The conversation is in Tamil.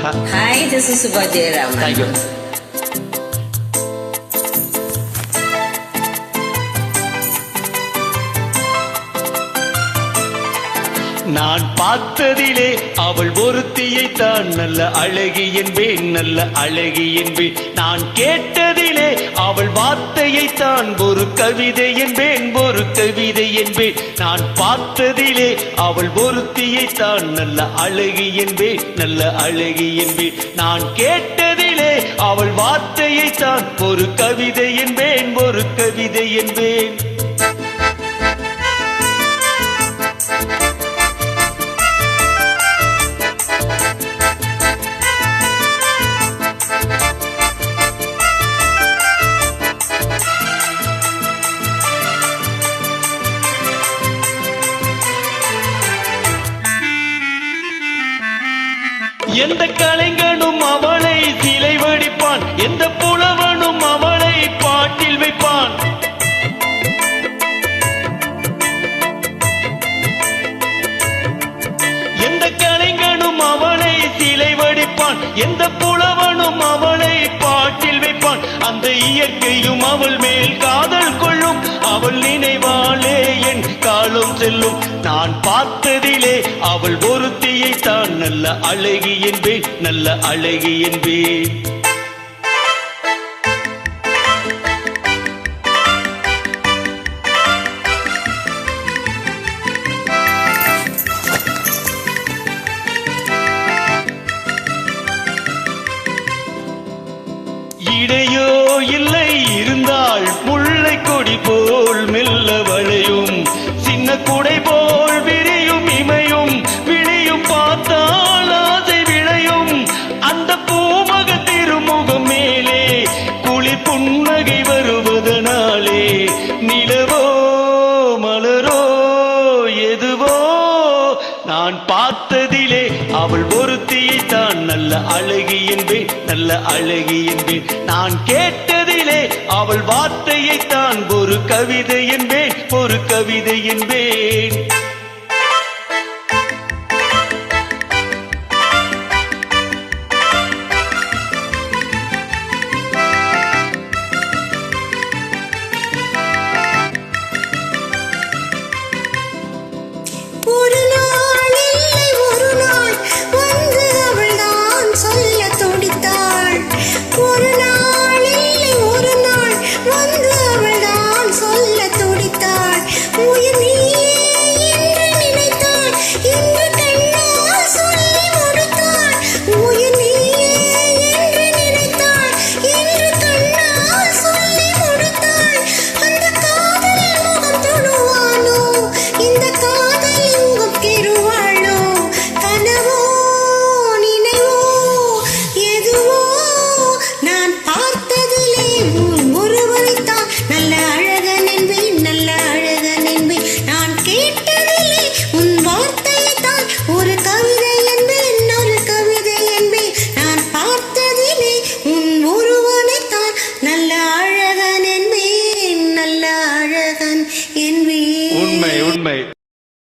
Hi, this is Subha Jayaraman. Thank you. நான் பார்த்ததிலே அவள் ஒருத்தியை தான் நல்ல அழகி என்பேன், நல்ல அழகி என்பேன். நான் கேட்டதிலே அவள் வார்த்தையை தான் ஒரு கவிதை என்பேன், ஒரு கவிதை என்பேன். நான் பார்த்ததிலே அவள் ஒருத்தியை தான் நல்ல அழகி என்பேன், நல்ல அழகி என்பேன். நான் கேட்டதிலே அவள் வார்த்தையை தான் ஒரு கவிதை என்பேன், ஒரு கவிதை என்பேன். எந்த கலைஞனும் அவளை சிலை வடிப்பான், எந்த புலவனும் அவளை பாட்டில் வைப்பான். எந்த கலைஞனும் அவளை சிலை வடிப்பான், எந்த புலவனும் அவளை பாட்டில் வைப்பான். அந்த இயற்கையும் அவள் மேல் காதல் கொள்ளும், அவள் நினைவாளே என் காலம் செல்லும். நான் பார்த்ததிலே அவள் ஒருத்தியை தான் நல்ல அழகி என்பேன், நல்ல அழகி என்பேன். இடையோ இல்லை இருந்தால் முல்லை கொடி போல் மெல்ல வளையும், சின்ன குடை போல் விரியும் இமையும் விழியும் பார்த்தால் ஆசை விளையும். அந்த பூமக திருமுகம் மேலே குளிர் புன்னகை வருவதனாலே நிலவோ மலரோ எதுவோ நான் பார்த்ததிலே அவள் ஒருத்தியை தான் நல்ல அழகி என்பேன், நல்ல அழகி என்பேன். நான் கேட்டதிலே அவள் வார்த்தையை தான் ஒரு கவிதை என்பேன், ஒரு கவிதை என்பேன்.